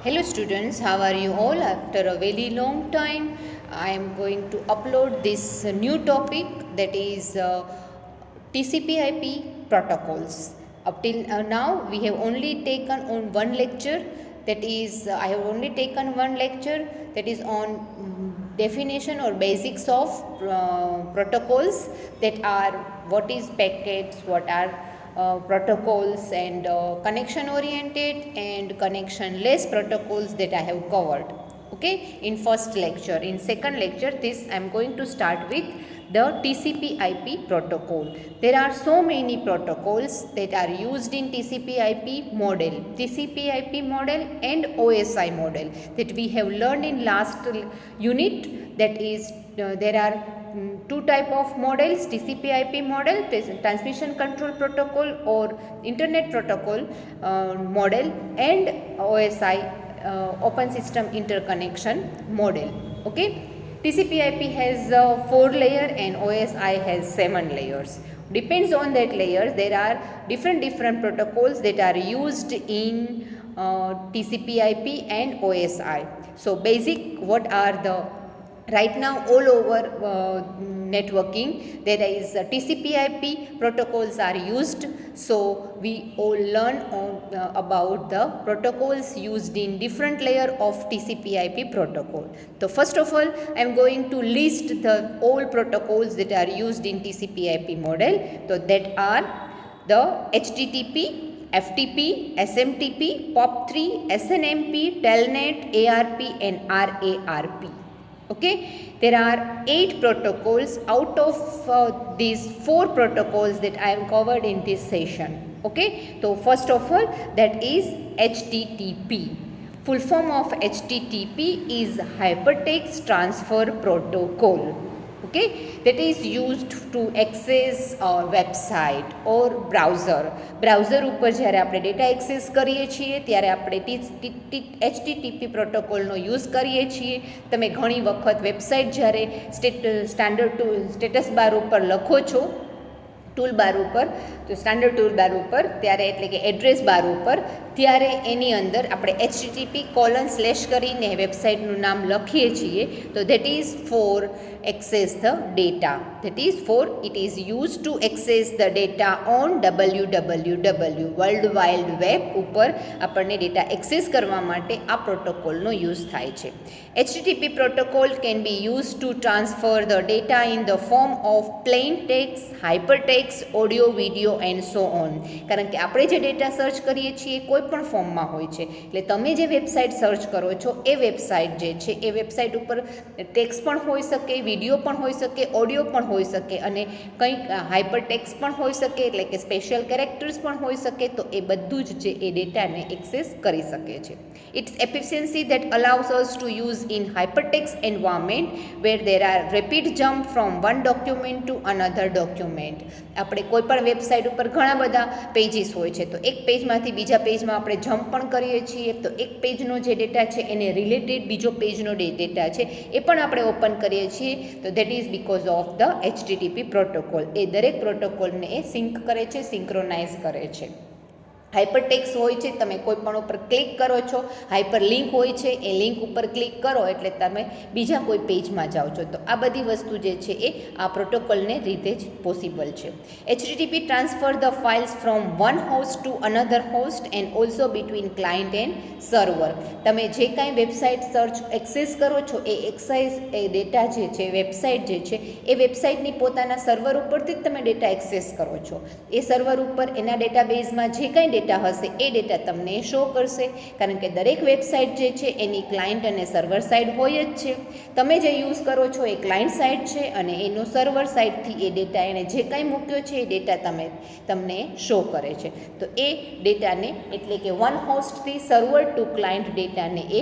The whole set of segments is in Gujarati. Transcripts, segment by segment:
Hello students, how are you all? After a very long time, I am going to upload this new topic, that is TCP/IP protocols. Up till now, we have only taken on one lecture. That is, I have only taken one lecture, that is on definition or basics of protocols, that are what is packets, what are protocols, and connection oriented and connectionless protocols that I have covered, okay, in first lecture. In second lecture, this I am going to start with the TCP/IP protocol. There are so many protocols that are used in TCP/IP model, TCP/IP model and OSI model, that we have learned in last unit. That is, there are two type of models: TCP/IP model, transmission control protocol or internet protocol model, and OSI, open system interconnection model. Okay, TCP/IP has 4 layer and OSI has 7 layers. Depends on that layers, there are different protocols that are used in TCP/IP and OSI. So basic, what are the right now all over networking, there is TCP/IP protocols are used. So we all learn on, about the protocols used in different layer of TCP/IP protocol. So first of all, I am going to list the all protocols that are used in TCP/IP model. So that are the HTTP, FTP, SMTP, POP3, SNMP, Telnet, ARP and RARP. Okay, there are 8 protocols out of these 4 protocols that I have covered in this session. Okay, so first of all, that is HTTP. Full form of HTTP is Hypertext Transfer Protocol. Okay, that is used to access website or browser. ઉપર જ્યારે આપણે ડેટા એક્સેસ કરીએ છીએ ત્યારે આપણે HTTP પ્રોટોકોલનો યુઝ કરીએ છીએ. તમે ઘણી વખત વેબસાઇટ જ્યારે સ્ટેટસ બાર ઉપર લખો છો, ટૂલ બાર ઉપર, તો સ્ટાન્ડર્ડ ટૂલ બાર ઉપર, ત્યારે એટલે કે એડ્રેસ બાર ઉપર, ત્યારે એની અંદર આપણે HTTP:/ કરીને વેબસાઇટનું નામ લખીએ છીએ. તો that is four access the data. That is for it is used to access the data on www, world wide web ઉપર આપણને ડેટા એક્સેસ કરવા માટે આ પ્રોટોકોલનો યુઝ થાય છે. HTTP protocol can be used to transfer the data in the form of plain text, hypertext, audio, video and so on. કારણ કે આપણે જે ડેટા સર્ચ કરીએ છીએ કોઈ પણ ફોર્મમાં હોય છે. એટલે તમે જે વેબસાઇટ સર્ચ કરો છો એ વેબસાઇટ જે છે એ વેબસાઇટ ઉપર ટેક્સ્ટ પણ હોઈ શકે, વિડીયો પણ હોઈ શકે, ઓડિયો પણ હોઈ શકે અને કંઈક હાઇપર ટેક્સ્ટ પણ હોઈ શકે, એટલે કે સ્પેશિયલ કેરેક્ટર્સ પણ હોઈ શકે. તો એ બધું જ છે એ ડેટાને એક્સેસ કરી શકે છે. It's efficiency that allows us to use in hypertext environment where there are rapid jump from one document to another document. આપણે કોઈ પણ વેબસાઇટ ઉપર ઘણા બધા પેજીસ હોય છે, તો એક પેજમાંથી બીજા પેજમાં આપણે જમ્પ પણ કરીએ છીએ. તો એક પેજનો જે ડેટા છે એને રિલેટેડ બીજો પેજનો ડેટા છે એ પણ આપણે ઓપન કરીએ છીએ. તો that is because of the HTTP protocol. એ દરેક પ્રોટોકોલને એ સિંક કરે છે, સિંક્રોનાઇઝ કરે છે. હાઇપરટેક્સ્ટ હોય છે, તમે કોઈ પણ ઉપર ક્લિક કરો છો, હાઇપર લિંક હોય છે, એ લિંક ઉપર ક્લિક કરો એટલે તમે બીજા કોઈ પેજમાં જાઓ છો. તો આ બધી વસ્તુ જે છે એ આ પ્રોટોકોલને લીધે જ પોસિબલ છે. HTTP transfer the files from one host to another host and also between client and server. તમે જે કાંઈ વેબસાઇટ સર્ચ એક્સેસ કરો છો એ ડેટા જે છે, વેબસાઇટ જે છે એ વેબસાઇટની પોતાના સર્વર ઉપરથી જ તમે ડેટા એક્સેસ કરો છો. એ સર્વર ઉપર એના ડેટાબેઝમાં જે કાંઈ ડેટા હશે એ ડેટા તમને શો કરશે, કારણ કે દરેક વેબસાઇટ જે છે એની ક્લાયન્ટ અને સર્વર સાઇડ હોય જ છે. તમે જે યુઝ કરો છો એ ક્લાયન્ટ સાઇડ છે અને એનો સર્વર સાઇડથી એ ડેટા એણે જે કાંઈ મૂક્યો છે એ ડેટા તમને શો કરે છે. તો એ ડેટાને એટલે કે વન હોસ્ટથી સર્વર ટુ ક્લાયન્ટ ડેટાને એ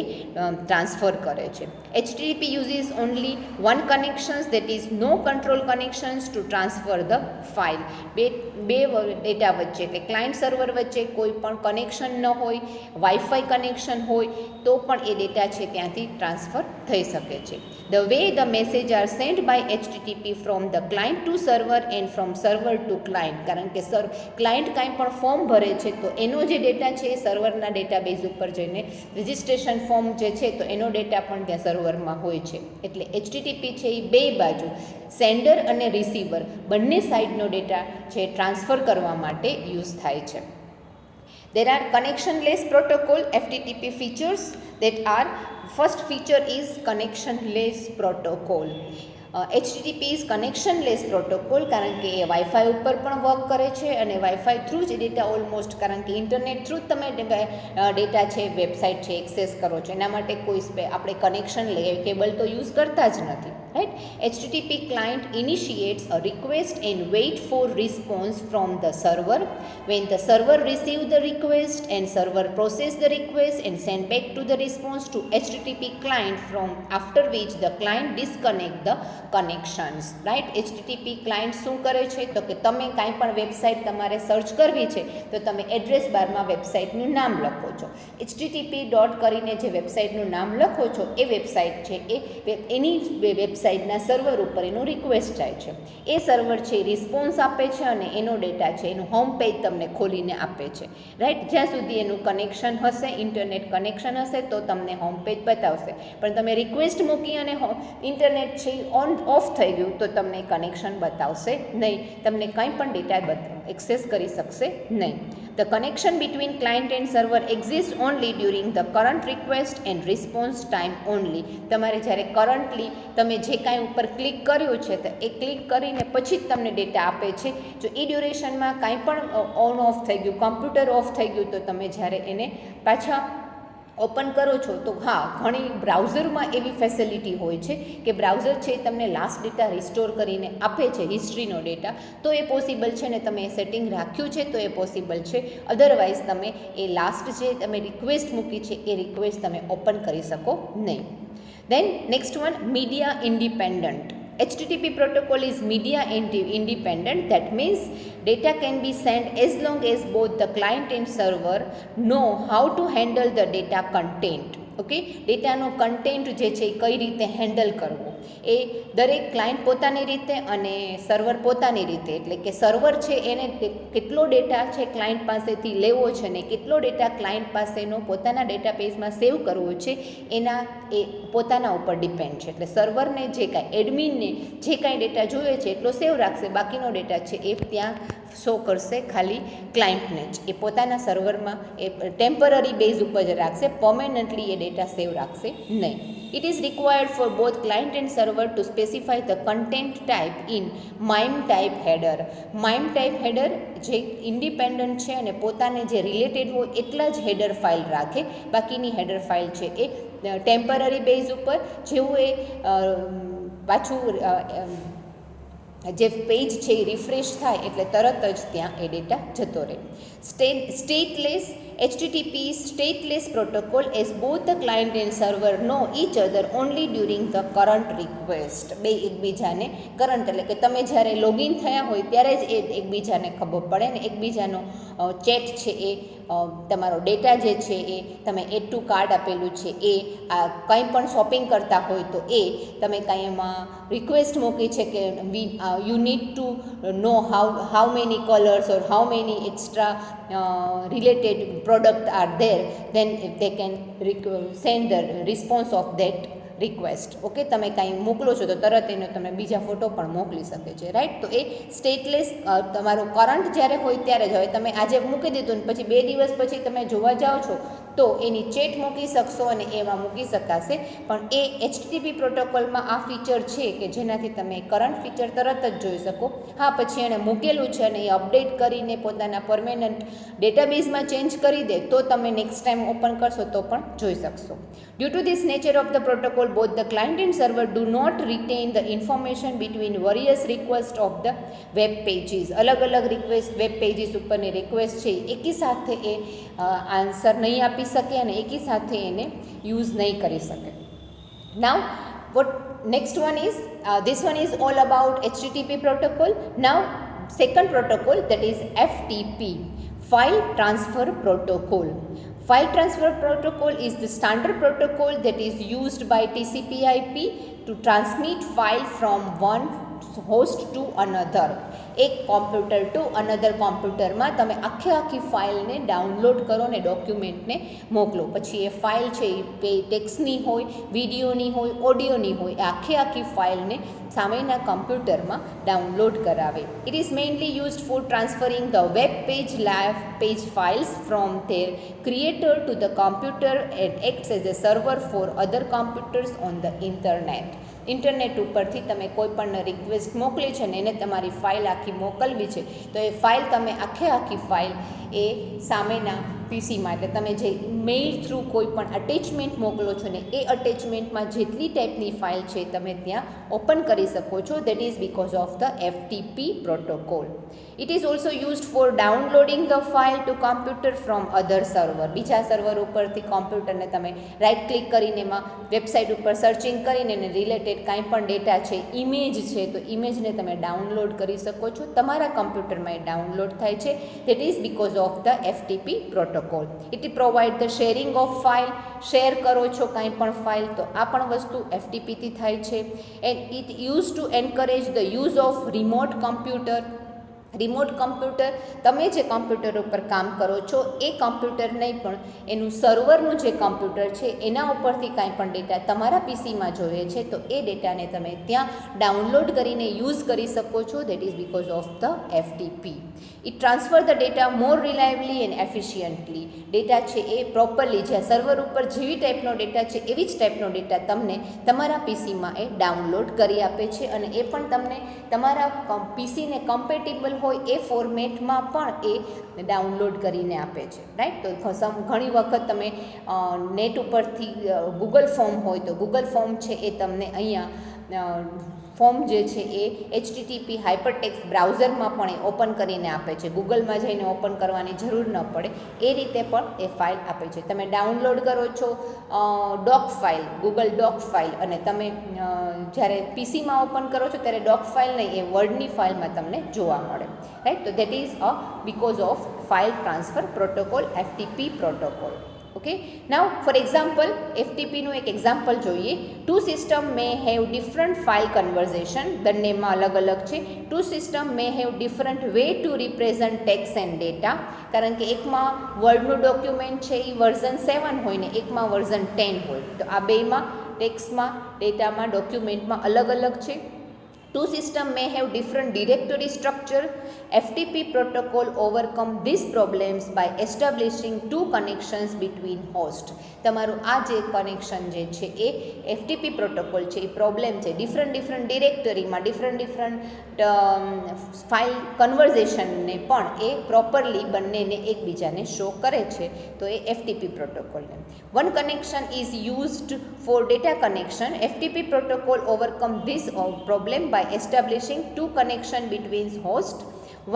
ટ્રાન્સફર કરે છે. HTTP uses only one connections, that is no control connections to transfer the file. બે ડેટા વચ્ચે, એટલે ક્લાયન્ટ સર્વર વચ્ચે કોઈ પણ કનેક્શન ન હોય, વાઈફાઈ કનેક્શન હોય તો પણ એ ડેટા છે ત્યાંથી ટ્રાન્સફર થઈ શકે છે. The way the message are send by HTTP from the client to server and from server to client, કારણ કે ક્લાયન્ટ કાંઈ પણ ફોર્મ ભરે છે તો એનો જે ડેટા છે એ સર્વરના ડેટાબેઝ ઉપર જઈને રજિસ્ટ્રેશન ફોર્મ જે છે તો એનો ડેટા પણ ત્યાં સર્વરમાં હોય છે. એટલે HTTP છે એ બે બાજુ સેન્ડર અને રિસીવર બંને સાઇડનો ડેટા છે ટ્રાન્સફર કરવા માટે યુઝ થાય છે. There are connectionless protocol FTTP features that are, first feature is connectionless protocol. HTTP is connectionless protocol કારણ કે એ વાઈફાઈ ઉપર પણ વર્ક કરે છે અને વાઈફાઈ થ્રુ જ ડેટા ઓલમોસ્ટ, કારણ કે ઇન્ટરનેટ થ્રુ જ તમે ડેટા છે વેબસાઇટ છે એક્સેસ કરો છો, એના માટે કોઈ આપણે કનેક્શન કેબલ તો યુઝ કરતા જ નથી, right. HTTP client initiates a request and wait for response from the server. When the server receive the request and server process the request and send back to the response to HTTP client, from after which the client disconnect the connections, right. HTTP client શું કરે છે તો કે તમે કાંઈ પણ વેબસાઇટ તમારે સર્ચ કરવી છે તો તમે એડ્રેસ બારમાં વેબસાઇટનું નામ લખો છો. HTTP ડોટ કરીને જે વેબસાઇટનું નામ લખો છો એ વેબસાઇટ છે એ એની વેબસાઇટના સર્વર ઉપર એનું રિક્વેસ્ટ જાય છે. એ સર્વર છે રિસ્પોન્સ આપે છે અને એનો ડેટા છે એનું હોમ પેજ તમને ખોલીને આપે છે, રાઈટ. જ્યાં સુધી એનું કનેક્શન હશે, ઇન્ટરનેટ કનેક્શન હશે તો તમને હોમ પેજ બતાવશે, પણ તમે રિક્વેસ્ટ મૂકી અને ઇન્ટરનેટ છે ઓન ઓફ થઈ ગયું તો તમને કનેક્શન બતાવશે નહીં, તમને કંઈ પણ ડેટા એક્સેસ કરી શકશે નહીં. The connection between client and server exists only during the current request and response time only. તમારે જ્યારે કરન્ટલી તમે જે કાંઈ ઉપર ક્લિક કર્યું છે તો એ ક્લિક કરીને પછી જ તમને ડેટા આપે છે. જો એ ડ્યુરેશનમાં કાંઈ પણ ઓન ઓફ થઈ ગયું, કમ્પ્યુટર ઓફ થઈ ગયું તો તમે જ્યારે એને પાછા ઓપન કરો છો તો હા, ઘણી બ્રાઉઝરમાં એવી ફેસિલિટી હોય છે કે બ્રાઉઝર છે તમને લાસ્ટ ડેટા રિસ્ટોર કરીને આપે છે, હિસ્ટ્રીનો ડેટા, તો એ પોસિબલ છે ને તમે એ સેટિંગ રાખ્યું છે તો એ પોસિબલ છે. અધરવાઇઝ તમે એ લાસ્ટ જે તમે રિક્વેસ્ટ મૂકી છે એ રિક્વેસ્ટ તમે ઓપન કરી શકો નહીં. Then next one, media independent. HTTP protocol is media independent. That means data can be sent as long as both the client and server know how to handle the data content. Okay, ડેટાનો કન્ટેન્ટ જે છે એ કઈ રીતે હેન્ડલ કરવો એ દરેક ક્લાયન્ટ પોતાની રીતે અને સર્વર પોતાની રીતે, એટલે કે સર્વર છે એને કેટલો ડેટા છે ક્લાયન્ટ પાસેથી લેવો છે ને કેટલો ડેટા ક્લાયન્ટ પાસેનો પોતાના ડેટાબેઝમાં સેવ કરવો છે એના એ પોતાના ઉપર ડિપેન્ડ છે. એટલે સર્વરને જે કાંઈ એડમિનને જે કાંઈ ડેટા જોઈએ છે એટલો સેવ રાખશે, બાકીનો ડેટા છે એ ત્યાં શો કરશે ખાલી ક્લાયન્ટને જ, એ પોતાના સર્વરમાં એ ટેમ્પરરી બેઝ ઉપર જ રાખશે, પરમેનન્ટલી એ ડેટા સેવ રાખશે નહીં. It is required for both client and server to specify the content type in MIME type header. MIME type header જે ઇન્ડિપેન્ડન્ટ છે અને પોતાને જે રિલેટેડ હોય એટલા જ હેડર ફાઇલ રાખે, બાકીની હેડર ફાઇલ છે એ ટેમ્પરરી બેઝ ઉપર જેવું એ પાછું જે પેજ છે એ રિફ્રેશ થાય એટલે તરત જ ત્યાં એ ડેટા જતો રહે. Stateless HTTP is stateless protocol as both the client and server know each other only during the current request. બે એકબીજાને કરંટ એટલે કે તમે જ્યારે લોગિન થયા હોય ત્યારે જ એ એકબીજાને ખબર પડે ને એકબીજાનો ચેટ છે એ તમારો ડેટા જે છે એ તમે એડ ટુ કાર્ડ આપેલું છે એ કંઈ પણ શોપિંગ કરતા હોય તો એ તમે કાંઈ એમાં રિક્વેસ્ટ મૂકી છે કે you need to know how many colours or how many extra related product are there, then they can send the response of that request. Okay, તમે કાંઈ મોકલો છો તો તરત એનો તમે બીજા ફોટો પણ મોકલી શકે છે, રાઈટ. તો એ સ્ટેટલેસ તમારું કરંટ જ્યારે હોય ત્યારે જ, હવે તમે આજે મૂકી દીધું ને પછી 2 દિવસ પછી તમે જોવા જાઓ છો તો એની ચેટ મૂકી શકશો અને એમાં મૂકી શકાશે, પણ એ HTTP પ્રોટોકોલમાં આ ફીચર છે કે જેનાથી તમે કરંટ ફીચર તરત જ જોઈ શકો. હા, પછી એણે મૂકેલું છે અને એ અપડેટ કરીને પોતાના પરમેનન્ટ ડેટાબેઝમાં ચેન્જ કરી દે તો તમે નેક્સ્ટ ટાઈમ ઓપન કરશો તો પણ જોઈ શકશો. Due to this nature of the protocol, both the client and server do not retain the information between various requests of the web pages. અલગ અલગ રિક્વેસ્ટ વેબ પેજીસ ઉપરની રિક્વેસ્ટ છે એકી સાથે એ આન્સર નહીં આપી શકે અને એકી સાથે એને યુઝ નહીં કરી શકે. Now what next one is this one is all about HTTP protocol. Now second protocol, that is FTP, File transfer protocol. File transfer protocol is the standard protocol that is used by TCP/IP to transmit file from one host to another. એક કોમ્પ્યુટર ટુ અનધર કોમ્પ્યુટરમાં તમે આખી ફાઇલને ડાઉનલોડ કરો ને ડોક્યુમેન્ટને મોકલો. પછી એ ફાઇલ છે એ ટેક્સ્ટની હોય, વિડીયોની હોય, ઓડિયોની હોય, એ આખી ફાઇલને સામેના કોમ્પ્યુટરમાં ડાઉનલોડ કરાવે. It is mainly used for transferring the web page live page files from their creator to the computer and acts as a server for other computers on the internet. Internet ઉપરથી તમે કોઈ પણ રિક્વેસ્ટ મોકલી છે ને એને તમારી ફાઇલ આખી મોકલવી છે, તો એ ફાઇલ તમે આખી ફાઇલ એ સામેના પીસીમાં, એટલે તમે જે મેઇલ થ્રુ કોઈ પણ અટેચમેન્ટ મોકલો છો ને એ અટેચમેન્ટમાં જેટલી ટાઈપની ફાઇલ છે તમે ત્યાં ઓપન કરી શકો છો. That is because of the FTP protocol. It is also used for downloading the file to computer from other server. બીજા સર્વર ઉપરથી કોમ્પ્યુટરને તમે રાઇટ ક્લિક કરીને એમાં વેબસાઇટ ઉપર સર્ચિંગ કરીને એને રિલેટેડ કાંઈ પણ ડેટા છે, ઇમેજ છે, તો ઇમેજને તમે ડાઉનલોડ કરી શકો છો. તમારા કોમ્પ્યુટરમાં એ ડાઉનલોડ થાય છે. That is because of the FTP protocol. It provide the sharing of file. Share કરો છો કાંઈ પણ ફાઇલ તો આ પણ વસ્તુ FTPથી થાય છે. And it use to encourage the use of remote computer. Remote computer, તમે જે કમ્પ્યુટર ઉપર કામ કરો છો એ કમ્પ્યુટર નહીં પણ એનું સર્વરનું જે કમ્પ્યુટર છે એના ઉપરથી કાંઈ પણ ડેટા તમારા પીસીમાં જોઈએ છે તો એ ડેટાને તમે ત્યાં ડાઉનલોડ કરીને યુઝ કરી શકો છો. That is because of the FTP. It transfer the data more reliably and efficiently. Data છે એ પ્રોપરલી જ્યાં સર્વર ઉપર જેવી ટાઈપનો ડેટા છે એવી જ ટાઈપનો ડેટા તમને તમારા પીસીમાં એ ડાઉનલોડ કરી આપે છે અને એ પણ તમને તમારા પીસીને કમ્પેટેબલ હોય એ ફોર્મેટમાં પણ એ ડાઉનલોડ કરીને આપે છે. રાઈટ. તો ઘણી વખત તમે નેટ ઉપરથી ગૂગલ ફોર્મ હોય તો ગૂગલ ફોર્મ છે એ તમને અહીંયા ફોર્મ જે છે એ HTTP હાઇપરટેક્સ્ટ બ્રાઉઝરમાં પણ એ ઓપન કરીને આપે છે. ગૂગલમાં જઈને ઓપન કરવાની જરૂર ન પડે એ રીતે પણ એ ફાઇલ આપે છે. તમે ડાઉનલોડ કરો છો ડોક ફાઇલ, ગૂગલ ડોક ફાઇલ, અને તમે જ્યારે પીસીમાં ઓપન કરો છો ત્યારે ડોક ફાઇલ નહીં, એ વર્ડની ફાઇલમાં તમને જોવા મળે. રાઈટ. તો that is because of file transfer protocol, FTP protocol. Okay. Now for example FTPનું એક એક્ઝામ્પલ જોઈએ. Two system may have different file conversion. બંનેમાં અલગ છે. Two system may have different way to represent text and data. કારણ કે એકમાં વર્ડનું ડોક્યુમેન્ટ છે એ વર્ઝન 7 હોય ને એકમાં વર્ઝન 10 હોય. તો આ બેમાં ટેક્સ્ટમાં, ડેટામાં, ડોક્યુમેન્ટમાં અલગ છે. Two systems may have different directory structure. FTP protocol overcome these problems by establishing two connections between hosts. તમારું આ જે કનેક્શન જે છે એ FTP પ્રોટોકોલ છે એ પ્રોબ્લેમ છે ડિફરન્ટ ડિરેક્ટરીમાં ડિફરન્ટ ફાઇલ કન્વર્ઝેશનને પણ એ પ્રોપરલી બંનેને એકબીજાને શો કરે છે. તો એ FTP પ્રોટોકોલને. One connection is used for data connection. FTP protocol overcome this problem by establishing two connection between hosts.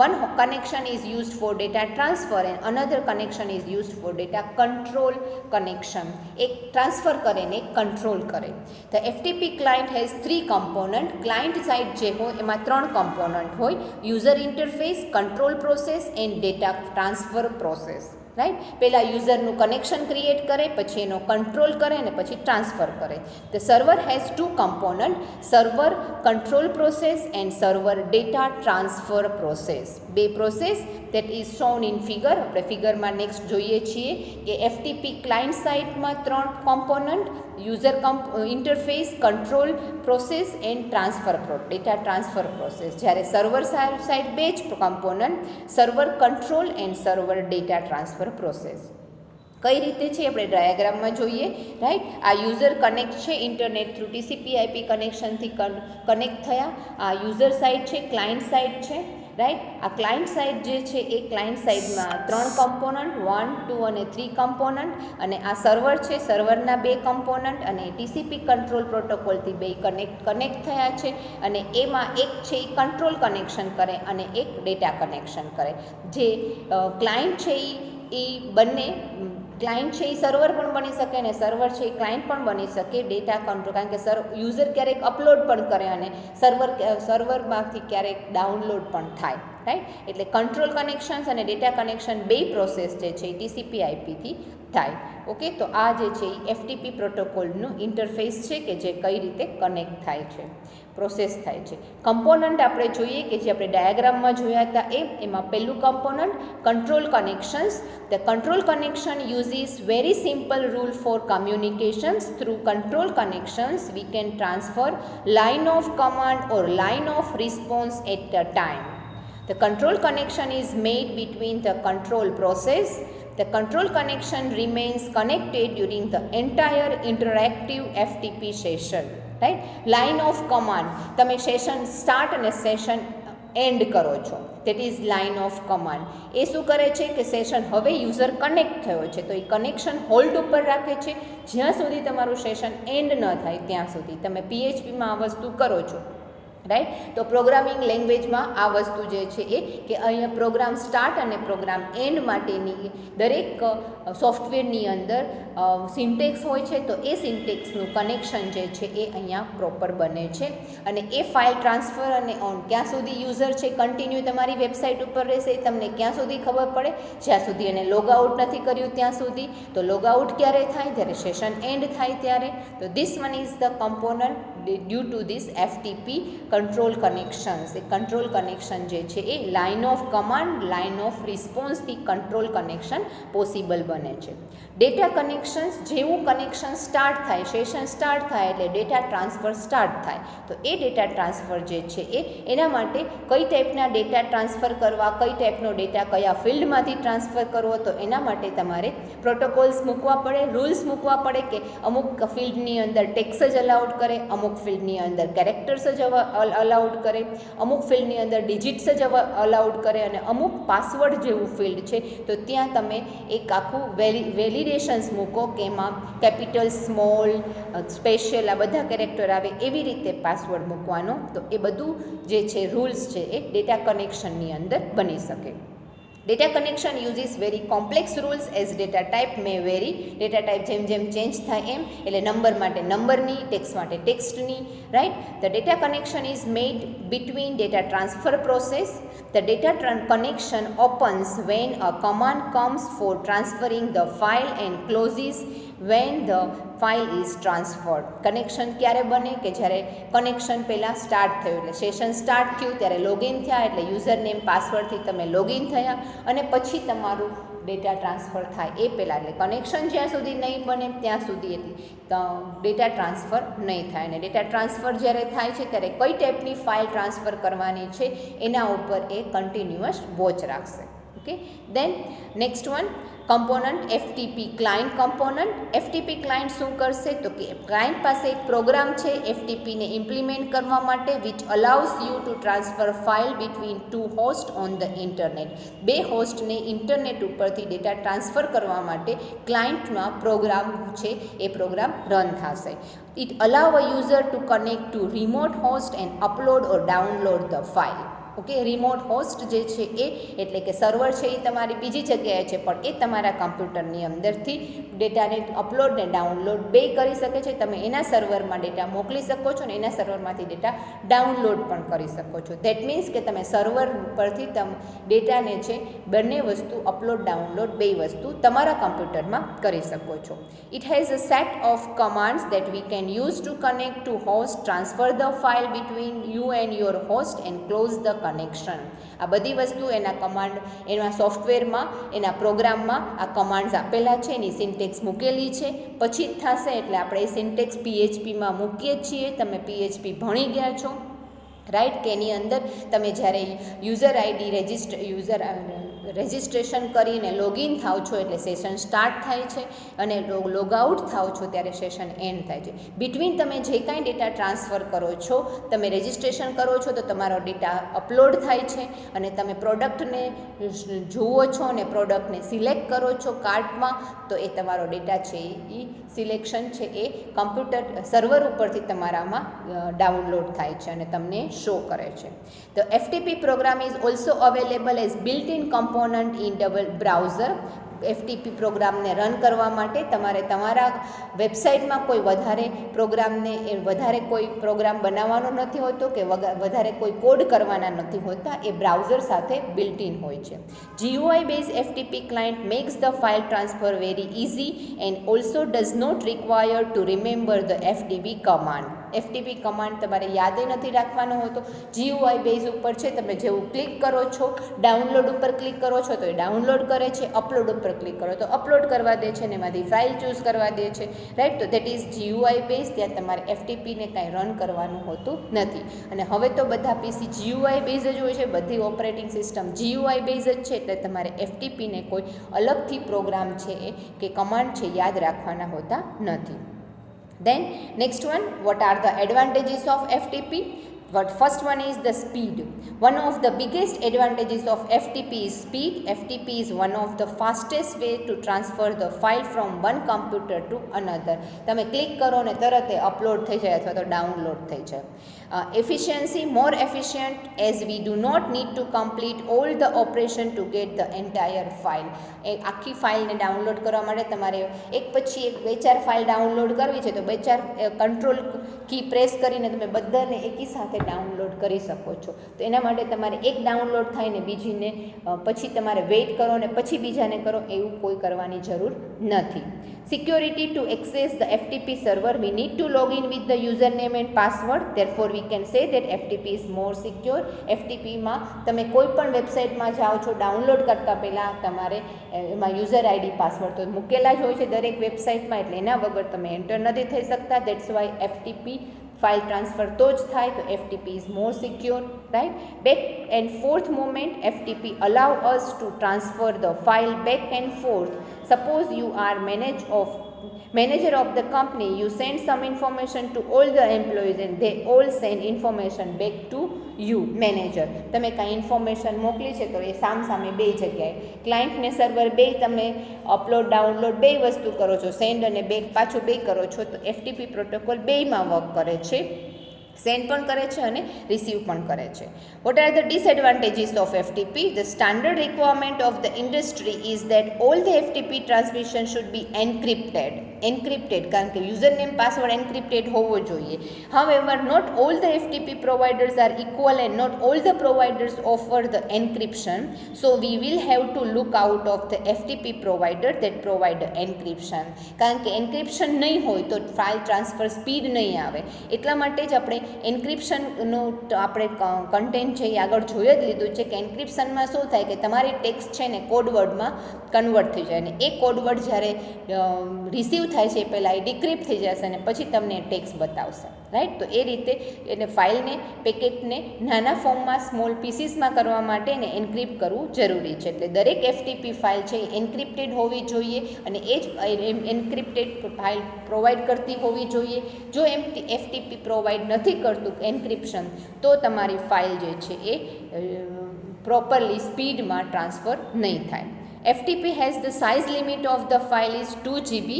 One connection is used for data transfer and another connection is used for data control connection. એક ટ્રાન્સફર કરે ને એક કંટ્રોલ કરે. The FTP client has three component. Client side જે હોય એમાં 3 કમ્પોનન્ટ હોય: user interface, control process and data transfer process. Right. પહેલાં યુઝરનું કનેક્શન ક્રિએટ કરે, પછી એનો કંટ્રોલ કરે અને પછી ટ્રાન્સફર કરે. The server has 2 component: server control process and server data transfer process. 2 process that is shown in figure. આપણે ફિગરમાં નેક્સ્ટ જોઈએ છીએ કે FTP ક્લાયન્ટ સાઇડમાં 3 component: user interface, control process and data transfer process. જ્યારે સર્વર સાઇડ 2 જ component: server control and server data transfer process. કઈ રીતે છે આપણે ડાયાગ્રામમાં જોઈએ. રાઈટ. આ યુઝર કનેક્ટ છે ઇન્ટરનેટ થ્રુ TCP/IP કનેક્શનથી કનેક્ટ થયા. આ યુઝર સાઇડ છે, ક્લાયન્ટ સાઇડ છે. રાઈટ. આ ક્લાયન્ટ સાઇડ જે છે એ ક્લાયન્ટ સાઇડમાં 3 કમ્પોનન્ટ, 1, 2 અને 3 કમ્પોનન્ટ, અને આ સર્વર છે, સર્વરના 2 કમ્પોનન્ટ, અને TCP કંટ્રોલ પ્રોટોકોલથી 2 કનેક્ટ થયા છે. અને એમાં એક છે એ કંટ્રોલ કનેક્શન કરે અને એક ડેટા કનેક્શન કરે. જે ક્લાયન્ટ છે એ બંને, ક્લાયન્ટ છે એ સર્વર પણ બની શકે અને સર્વર છે એ ક્લાયન્ટ પણ બની શકે. ડેટા કંટ્રોલ, કારણ કે યુઝર ક્યારેક અપલોડ પણ કરે અને સર્વરમાંથી ક્યારેક ડાઉનલોડ પણ થાય. રાઈટ. એટલે કંટ્રોલ કનેક્શન્સ અને ડેટા કનેક્શન બે પ્રોસેસ જે છે એ TCP/IPથી થાય. ઓકે, તો આ જે છે એ FTP પ્રોટોકોલનું ઇન્ટરફેસ છે કે જે કઈ રીતે કનેક્ટ થાય છે, પ્રોસેસ થાય છે. કમ્પોનન્ટ આપણે જોઈએ કે જે આપણે ડાયાગ્રામમાં જોયા હતા એમાં પહેલું component control connections. The control connection uses very simple rule for communications. Through control connections we can transfer line of command or line of response at a time. The control connection is made between the control process. The control connection remains connected during the entire interactive FTP session. Right? Line of command. તમે સેશન સ્ટાર્ટ અને સેશન એન્ડ કરો છો, that is line of command. એ શું કરે છે કે સેશન હવે યુઝર કનેક્ટ થયો છે તો એ કનેક્શન હોલ્ડ ઉપર રાખે છે જ્યાં સુધી તમારું સેશન એન્ડ ન થાય ત્યાં સુધી. તમે PHPમાં આ વસ્તુ કરો છો, રાઈટ. તો પ્રોગ્રામિંગ લેંગ્વેજમાં આ વસ્તુ જે છે એ કે અહીંયા પ્રોગ્રામ સ્ટાર્ટ અને પ્રોગ્રામ એન્ડ માટેની દરેક સોફ્ટવેરની અંદર સિન્ટેક્સ હોય છે, તો એ સિન્ટેક્સનું કનેક્શન જે છે એ અહીંયા પ્રોપર બને છે. અને એ ફાઇલ ટ્રાન્સફર અને ઓન ક્યાં સુધી યુઝર છે કન્ટિન્યુ તમારી વેબસાઇટ ઉપર રહેશે એ તમને ક્યાં સુધી ખબર પડે, જ્યાં સુધી એને લોગ આઉટ નથી કર્યું ત્યાં સુધી. તો લોગ આઉટ ક્યારે થાય, જ્યારે સેશન એન્ડ થાય ત્યારે. તો this one is the component due to this FTP control connections. એ કંટ્રોલ કનેક્શન જે છે એ line of command, line of રિસ્પોન્સથી કંટ્રોલ કનેક્શન પોસિબલ બને છે. ડેટા કનેક્શન્સ, જેવું કનેક્શન સ્ટાર્ટ થાય, સેશન સ્ટાર્ટ થાય એટલે ડેટા ટ્રાન્સફર સ્ટાર્ટ થાય. તો એ ડેટા ટ્રાન્સફર જે છે એના માટે કઈ ટાઈપના ડેટા ટ્રાન્સફર કરવા, કઈ ટાઈપનો ડેટા કયા ફિલ્ડમાંથી ટ્રાન્સફર કરવો, તો એના માટે તમારે પ્રોટોકોલ્સ મૂકવા પડે, રૂલ્સ મૂકવા પડે કે અમુક ફિલ્ડની અંદર ટેક્સ જ અલાઉડ કરે, અમુક ફિલ્ડની અંદર કેરેક્ટર્સ જ અલાઉડ કરે, અમુક ફિલ્ડની અંદર ડિજિટ્સ જ અલાઉડ કરે અને અમુક પાસવર્ડ જેવું ફિલ્ડ છે તો ત્યાં તમે એક આખું વેલિડેશન્સ મૂકો કે એમાં કેપિટલ, સ્મોલ, સ્પેશિયલ આ બધા કેરેક્ટર આવે એવી રીતે પાસવર્ડ મૂકવાનો. તો એ બધું જે છે રૂલ્સ છે એ ડેટા કનેક્શનની અંદર બની શકે. Data connection uses very complex rules as data type મે વેરી. ડેટા ટાઈપ જેમ જેમ ચેન્જ થાય એમ, એટલે નંબર માટે નંબરની, ટેક્સ્ટ માટે ટેક્સ્ટની, right. The data connection is made between data transfer process. The data connection opens when a command comes for transferring the file and closes when the file is transferred. Connection ક્યારે બને કે જ્યારે કનેક્શન પહેલાં સ્ટાર્ટ થયું, એટલે સેશન સ્ટાર્ટ થયું ત્યારે લોગિન થયા, એટલે યુઝર નેમ પાસવર્ડથી તમે લોગિન થયા અને પછી તમારું ડેટા ટ્રાન્સફર થાય એ પહેલાં, એટલે કનેક્શન જ્યાં સુધી નહીં બને ત્યાં સુધી ડેટા ટ્રાન્સફર નહીં થાય. અને ડેટા ટ્રાન્સફર જ્યારે થાય છે ત્યારે કઈ ટાઈપની ફાઇલ ટ્રાન્સફર કરવાની છે એના ઉપર એ કન્ટિન્યુઅસ વોચ રાખશે. Okay, then next one component FTP client component. FTP client શું કરશે તો કે ક્લાયન્ટ પાસે એક પ્રોગ્રામ છે FTPને ઇમ્પ્લિમેન્ટ કરવા માટે which allows you to transfer file between two host on the internet. બે હોસ્ટને ઇન્ટરનેટ ઉપરથી ડેટા ટ્રાન્સફર કરવા માટે ક્લાયન્ટમાં પ્રોગ્રામ છે એ પ્રોગ્રામ રન થશે. It allow a user to connect to remote host and upload or download the file. Okay, remote host જે છે એ એટલે કે સર્વર છે એ તમારી બીજી જગ્યાએ છે પણ એ તમારા કમ્પ્યુટરની અંદરથી ડેટાને અપલોડ ને ડાઉનલોડ બે કરી શકે છે. તમે એના સર્વરમાં ડેટા મોકલી શકો છો ને એના સર્વરમાંથી ડેટા ડાઉનલોડ પણ કરી શકો છો. ધેટ મીન્સ કે તમે સર્વર પરથી ડેટાને છે બંને વસ્તુ અપલોડ ડાઉનલોડ બે વસ્તુ તમારા કમ્પ્યુટરમાં કરી શકો છો. It has a set of commands that we can use to connect to host, transfer the file between you and your host and close the connection. આ બધી વસ્તુ એના કમાન્ડ, એના સોફ્ટવેરમાં, એના પ્રોગ્રામમાં આ કમાન્ડ્સ આપેલા છે, એની સિન્ટેક્સ મૂકેલી છે, પછી જ થશે. એટલે આપણે એ સિન્ટેક્સ PHPમાં મૂકીએ જ છીએ. તમે PHP ભણી ગયા છો, રાઈટ, કે એની અંદર તમે જ્યારે યુઝર રજિસ્ટ્રેશન કરીને લોગિન થાવ છો એટલે સેશન સ્ટાર્ટ થાય છે અને લોગ આઉટ થાવ છો ત્યારે સેશન એન્ડ થાય છે. બિટવીન તમે જે કાંઈ ડેટા ટ્રાન્સફર કરો છો, તમે રજિસ્ટ્રેશન કરો છો તો તમારો ડેટા અપલોડ થાય છે અને તમે પ્રોડક્ટને જુઓ છો અને પ્રોડક્ટને સિલેક્ટ કરો છો કાર્ટમાં, તો એ તમારો ડેટા છે એ સિલેક્શન છે એ કમ્પ્યુટર સર્વર ઉપરથી તમારામાં ડાઉનલોડ થાય છે અને તમને શો કરે છે. The FTP program is also available as built in component in the browser. FTP પ્રોગ્રામને રન કરવા માટે તમારે તમારા વેબસાઇટમાં કોઈ વધારે કોઈ પ્રોગ્રામ બનાવવાનો નથી હોતો કે વધારે કોઈ કોડ કરવાના નથી હોતા, એ બ્રાઉઝર સાથે બિલ્ટ ઇન હોય છે. GUI based FTP client makes the file transfer very easy and also does not require to remember the FTP command. FTP command તમારે યાદ નથી રાખવાનો હોતો. GUI બેઝ ઉપર છે, તમે જેવું ક્લિક કરો છો, ડાઉનલોડ ઉપર ક્લિક કરો છો તો એ ડાઉનલોડ કરે છે, અપલોડ ઉપર ક્લિક કરો તો અપલોડ કરવા દે છે ને એમાંથી ફાઇલ ચૂઝ કરવા દે છે, રાઈટ. તો દેટ ઇઝ GUI બેઝ. ત્યાં તમારે FTPને કાંઈ રન કરવાનું હોતું નથી. અને હવે તો બધા PC GUI બેઝ જ હોય છે, બધી ઓપરેટિંગ સિસ્ટમ GUI બેઝ જ છે, એટલે તમારે FTPને કોઈ અલગથી પ્રોગ્રામ છે કે કમાન્ડ છે યાદ રાખવાના હોતા નથી. Then next one, what are the advantages of FTP? But first one is the speed. One of the biggest advantages of FTP is speed. FTP is one of the fastest way to transfer the file from one computer to another. તમે ક્લિક કરો ને તરત એ અપલોડ થઈ જાય અથવા તો ડાઉનલોડ થઈ જાય. Efficiency, more efficient as we do not need to complete all the operation to get the entire file. એ આખી ફાઇલને ડાઉનલોડ કરવા માટે તમારે એક પછી એક 2-4 ફાઇલ ડાઉનલોડ કરવી છે તો 2-4 કંટ્રોલ કી પ્રેસ કરીને તમે બધાને એકી સાથે ડાઉનલોડ કરી શકો છો. તો એના માટે તમારે એક ડાઉનલોડ થાય ને બીજીને પછી તમારે વેઇટ કરો ને પછી બીજાને કરો, એવું કોઈ કરવાની જરૂર નથી. Security, to access the FTP server we need to log in with the username and password. Therefore we can say that FTP is more secure. FTPમાં તમે કોઈ પણ વેબસાઇટમાં જાઓ છો, ડાઉનલોડ કરતાં પહેલાં તમારે એમાં યુઝર ID પાસવર્ડ તો મૂકેલા જ હોય છે દરેક વેબસાઇટમાં, એટલે એના વગર તમે એન્ટર નથી થઈ શકતા. That's why FTP file transfer તો જ થાય. તો FTP is more secure, right? Back and forth movement, FTP allow us to transfer the file back and forth. Suppose you are manager of the company, you send some information to all the employees and they all send information back to you, manager. તમે કાંઈ ઇન્ફોર્મેશન મોકલી છે તો એ સામે બે જગ્યાએ, ક્લાયન્ટ ને સર્વર બે તમે અપલોડ ડાઉનલોડ બે વસ્તુ કરો છો, સેન્ડ અને બેક પાછું બે કરો છો, તો FTP પ્રોટોકોલ બેયમાં વર્ક કરે છે, સેન્ડ પણ કરે છે અને રિસીવ પણ કરે છે. What are the disadvantages of FTP? The standard requirement of the industry is that all the FTP transmission should be encrypted, કારણ કે યુઝરનેમ પાસવર્ડ એન્ક્રિપ્ટેડ હોવો જોઈએ. However, not all the FTP providers are equal and not all the providers offer the encryption. So we will have to look out of the FTP provider that provide encryption. કારણ કે એન્ક્રિપ્શન નહીં હોય તો ફાઇલ ટ્રાન્સફર સ્પીડ નહીં આવે. એટલા માટે જ આપણે એન્ક્રિપ્શનનું આપણે કન્ટેન્ટ છે એ આગળ જોઈ જ લીધું છે કે એન્ક્રિપ્શનમાં શું થાય કે તમારી ટેક્સ્ટ છે ને કોડવર્ડમાં કન્વર્ટ થઈ જાય, અને એ કોડવર્ડ જ્યારે રિસીવ થાય છે એ પહેલાં એ ડિક્રિપ્ટ થઈ જશે અને પછી તમને ટેક્સ્ટ બતાવશે, રાઈટ. તો એ રીતે એને ફાઇલને પેકેટને નાના ફોર્મમાં સ્મોલ પીસીસમાં કરવા માટે એને એન્ક્રિપ્ટ કરવું જરૂરી છે. એટલે દરેક FTP ફાઇલ છે એ એન્ક્રિપ્ટેડ હોવી જોઈએ અને એ જ એન્ક્રિપ્ટેડ ફાઇલ પ્રોવાઈડ કરતી હોવી જોઈએ. જો FTP પ્રોવાઈડ નથી કરતું એન્ક્રિપ્શન તો તમારી ફાઇલ જે છે એ પ્રોપરલી સ્પીડમાં ટ્રાન્સફર નહીં થાય. FTP has the size limit of the file is 2 GB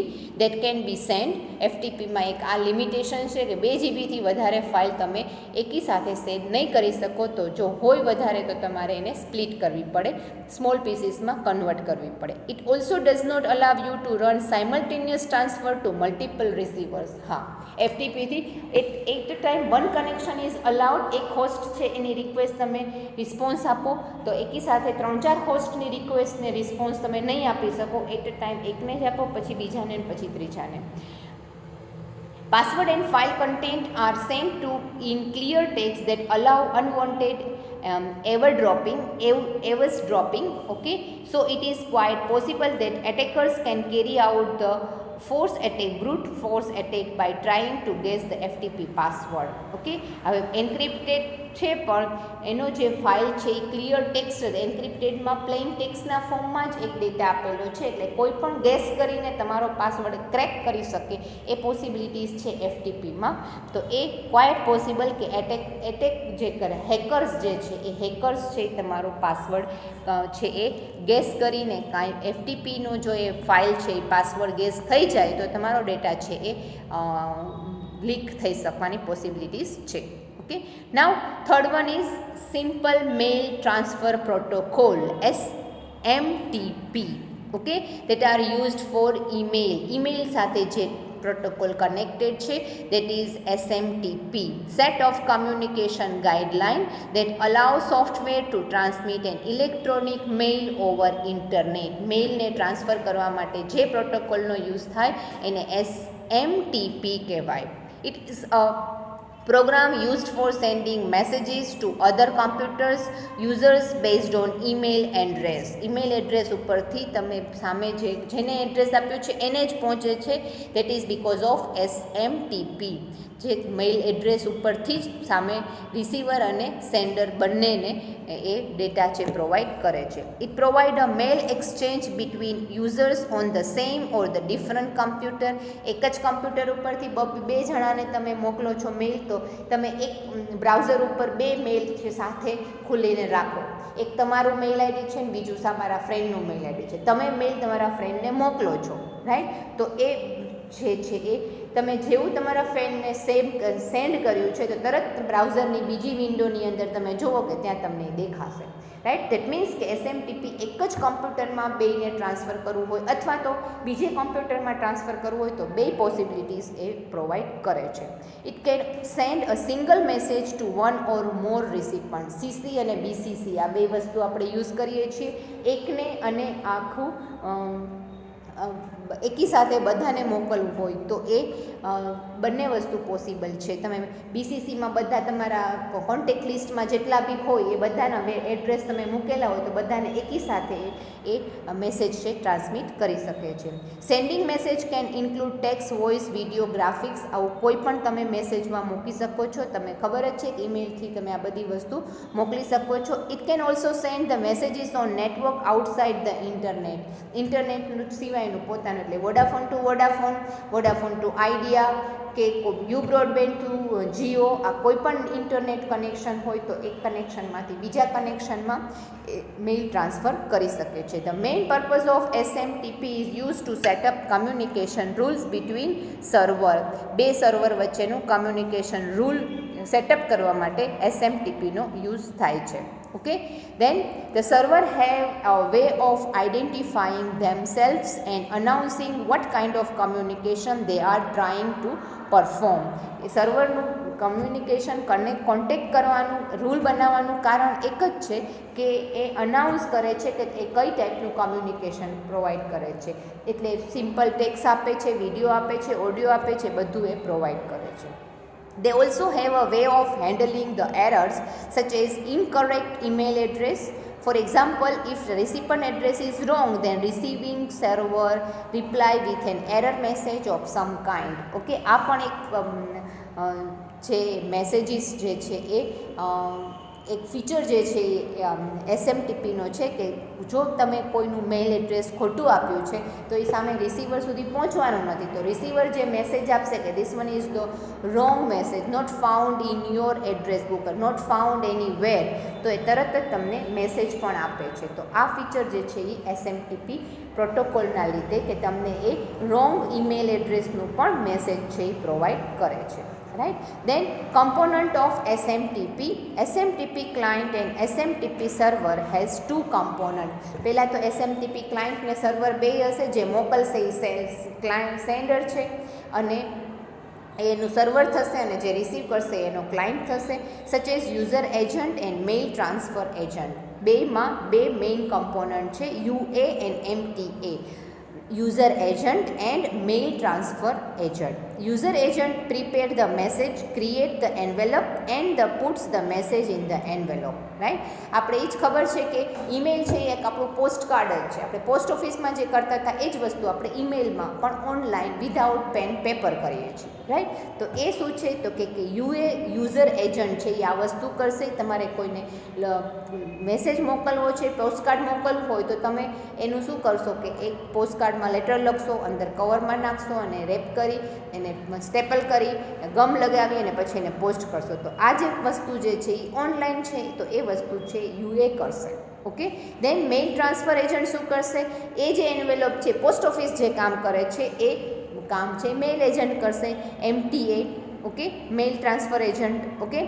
that can be sent. FTPમાં એક આ લિમિટેશન છે કે 2 GBથી વધારે ફાઇલ તમે એકી સાથે સેન્ડ નહીં કરી શકો. તો જો હોય વધારે તો તમારે એને સ્પ્લિટ કરવી પડે, સ્મોલ પીસીસમાં કન્વર્ટ કરવી પડે. It also does not allow you to run simultaneous transfer to multiple receivers. હા, FTPથી at time one connection is allowed. એક હોસ્ટ છે એની રિક્વેસ્ટ તમે રિસ્પોન્સ આપો તો એકી સાથે 3-4 હોસ્ટની રિક્વેસ્ટને રિસ્પોન્સ તમે નહીં આપી શકો. એટ ટાઈમ એકને જ આપો, પછી બીજાને પછી ત્રીજાને. Password and file content are sent to in clear text that allow unwanted eavesdropping. Okay, so it is quite possible that attackers can carry out the brute force attack by trying to guess the FTP password. Okay, હવે એન્ક્રિપ્ટેડ છે પણ એનો જે ફાઇલ છે એ ક્લિયર ટેક્સ્ટ, એન્ક્રિપ્ટેડમાં પ્લેન ટેક્સ્ટના ફોર્મમાં જ એક ડેટા આપેલો છે, એટલે કોઈ પણ ગેસ કરીને તમારો પાસવર્ડ ક્રેક કરી શકે એ પોસિબિલિટીઝ છે FTPમાં. તો એ ક્વાઇટ પોસિબલ કે એટેક જે કરે હેકર્સ જે છે એ હેકર્સ છે તમારો પાસવર્ડ છે એ ગેસ કરીને કાંઈ FTPનો જો એ ફાઇલ છે એ પાસવર્ડ ગેસ થઈ જાય તો તમારો ડેટા છે એ લીક થઈ શકવાની પોસિબિલિટીઝ છે. Okay, now third one is simple mail transfer protocol, SMTP. Okay, that are used for email સાથે જે પ્રોટોકોલ કનેક્ટેડ છે, that is SMTP, set of communication guideline that allow software to transmit an electronic mail over internet. મેઇલને ટ્રાન્સફર કરવા માટે જે પ્રોટોકોલનો યુઝ થાય એને SMTP કહેવાય. It is a program used for sending messages to other computers users based on email address. email address ઉપરથી તમે સામે જેને એડ્રેસ આપ્યું છે એને જ પહોંચે છે, that is because of SMTP. જે મેઇલ એડ્રેસ ઉપરથી જ સામે રિસીવર અને સેન્ડર બંનેને એ ડેટા છે પ્રોવાઈડ કરે છે. It provide a mail exchange between users on the same or the different computer. એક જ કમ્પ્યુટર ઉપરથી બે જણાને તમે મોકલો છો મેઇલ, તો તમે એક બ્રાઉઝર ઉપર બે મેઇલ છે સાથે ખુલીને રાખો. એક તમારું મેઇલ આઈડી છે ને બીજું તમારા ફ્રેન્ડનું મેઇલ આઈડી છે. તમે મેઇલ તમારા ફ્રેન્ડને મોકલો છો, રાઈટ? તો એ જે છે એ તમે જેવું તમારા ફ્રેન્ડને સેન્ડ કર્યું છે તો તરત બ્રાઉઝરની બીજી વિન્ડોની અંદર તમે જુઓ કે ત્યાં તમને દેખાશે, રાઈટ? દેટ મીન્સ કે SMTP એક જ કમ્પ્યુટરમાં બેયને ટ્રાન્સફર કરવું હોય અથવા તો બીજે કમ્પ્યુટરમાં ટ્રાન્સફર કરવું હોય તો બે પોસિબિલિટીઝ એ પ્રોવાઈડ કરે છે. It can send a single message to one or more recipient. CC અને BCC આ બે વસ્તુ આપણે યુઝ કરીએ છીએ. એકને અને આખું એકી સાથે બધાને મોકલવું હોય તો એ બંને વસ્તુ પોસિબલ છે. તમે BCCમાં બધા તમારા કોન્ટેક્ટ લિસ્ટમાં જેટલા બી હોય એ બધાના એડ્રેસ તમે મૂકેલા હોય તો બધાને એકી સાથે એ મેસેજ છે ટ્રાન્સમિટ કરી શકે છે. Sending message can include text, voice, video, graphics. આવું કોઈ પણ તમે મેસેજમાં મૂકી શકો છો. તમને ખબર જ છે કે ઈમેલથી તમે આ બધી વસ્તુ મોકલી શકો છો. It can also send the messages on network outside the internet. Internet સિવાયનું પોતાનું, એટલે Vodafone to Vodafone, Vodafone to Idea કે યુ બ્રોડબેન્ડ ટુ જીઓ. આ કોઈ પણ ઇન્ટરનેટ કનેક્શન હોય તો એક કનેક્શનમાંથી બીજા કનેક્શનમાં મેઇલ ટ્રાન્સફર કરી શકે છે. The main purpose of SMTP is use to setup communication rules between server. બે સર્વર વચ્ચેનું કમ્યુનિકેશન રૂલ સેટઅપ કરવા માટે SMTPનો યુઝ થાય છે. Okay, then the server have a way of identifying themselves and announcing what kind of communication they are trying to perform. એ સર્વરનું કમ્યુનિકેશન કોન્ટેક્ટ કરવાનું રૂલ બનાવવાનું કારણ એક જ છે કે એ અનાઉન્સ કરે છે કે એ કઈ ટાઈપનું કમ્યુનિકેશન પ્રોવાઈડ કરે છે. એટલે સિમ્પલ ટેક્સ્ટ આપે છે, વિડીયો આપે છે, ઓડિયો આપે છે, બધું એ પ્રોવાઈડ કરે છે. They also have a way of handling the errors such as incorrect email address. For example, if the recipient address is wrong, then receiving server reply with an error message of some kind. Okay, આ પણ એક જે મેસેજીસ જે છે એ એક ફીચર જે છે SMTPનો છે કે જો તમે કોઈનું મેઇલ એડ્રેસ ખોટું આપ્યું છે તો એ સામે રિસીવર સુધી પહોંચવાનું નથી. તો રિસીવર જે મેસેજ આપશે કે this one is the wrong message, not found in your address book, not found anywhere, તો એ તરત જ તમને મેસેજ પણ આપે છે. તો આ ફીચર જે છે એ SMTP પ્રોટોકોલના લીધે કે તમને એ રોંગ ઈમેલ એડ્રેસનું પણ મેસેજ છે એ પ્રોવાઈડ કરે છે. Right? Then component of SMTP client and SMTP server has two components. પહેલાં તો SMTP client ને સર્વર બે હશે. જે મોકલશે એ ક્લાયન્ટ સેન્ડર છે અને એનું સર્વર થશે અને જે રિસીવ કરશે એનો ક્લાયન્ટ થશે. Such as user agent and mail transfer agent. બેમાં બે મેઇન કમ્પોનન્ટ છે, UA and MTA. User agent and mail transfer agent. User agent prepare the message, create the envelope and puts the message in the envelope. Right? આપણે એ જ ખબર છે કે ઈમેલ છે એક આપણું પોસ્ટ કાર્ડ જ છે. આપણે પોસ્ટ ઓફિસમાં જે કરતા હતા એ જ વસ્તુ આપણે ઈમેલમાં પણ ઓનલાઈન વિધાઉટ પેન પેપર કરીએ છીએ. રાઈટ? તો એ શું છે તો કે યુઝર એજન્ટ છે એ આ વસ્તુ કરશે. તમારે કોઈને મેસેજ મોકલવો છે, પોસ્ટકાર્ડ મોકલવું હોય તો તમે એનું શું કરશો કે એક પોસ્ટકાર્ડમાં લેટર લખશો, અંદર કવરમાં નાખશો અને રેપ કરી એને સ્ટેપલ કરી ગમ લગાવી અને પછી એને પોસ્ટ કરશો. તો આ જે વસ્તુ જે છે એ ઓનલાઈન છે તો એ વસ્તુ છે UA કરશે. ઓકે, દેન મેઇલ ટ્રાન્સફર એજન્ટ શું કરશે? એ જે એન્વેલોપ છે પોસ્ટ ઓફિસ જે કામ કરે છે એ કામ છે મેઇલ એજન્ટ કરશે. MTA okay, mail transfer agent. Okay,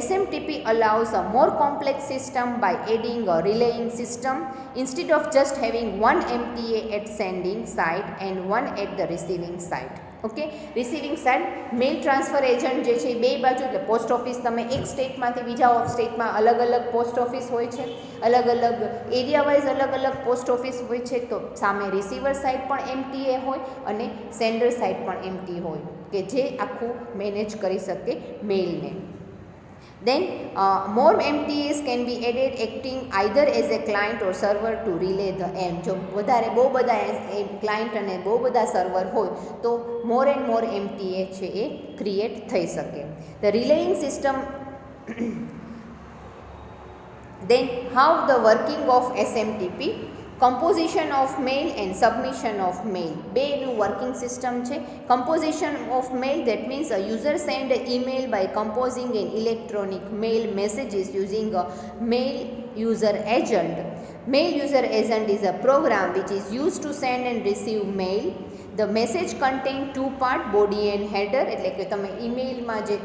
SMTP allows a more complex system by adding a relaying system instead of just having one MTA at sending side and one at the receiving side. Okay, receiving side mail transfer agent જે છે બે બાજુ, એટલે પોસ્ટ ઓફિસ તમે એક સ્ટેટમાંથી બીજા સ્ટેટમાં અલગ અલગ પોસ્ટ ઓફિસ હોય છે, અલગ અલગ એરિયા વાઇઝ અલગ અલગ પોસ્ટ ઓફિસ હોય છે, તો સામે રિસીવર સાઇડ પણ MTA હોય અને સેન્ડર સાઇડ પણ MTA હોય કે જે આખું મેનેજ કરી શકે મેલને. Then more MTAs can be added acting either as a client or server to relay the aim. જો વધારે બહુ બધા ક્લાયન્ટ અને બહુ બધા સર્વર હોય તો મોર એન્ડ મોર MTA છે એ ક્રિએટ થઈ શકે. The relaying system then how the working of SMTP, composition of mail and submission of mail. બેનું વર્કિંગ સિસ્ટમ છે. composition of mail, that means a user send an email by composing an electronic mail messages using a mail user agent. Mail user agent is a program which is used to send and receive mail. The message contain two part, body and header. એટલે કે તમે ઈમેલમાં જે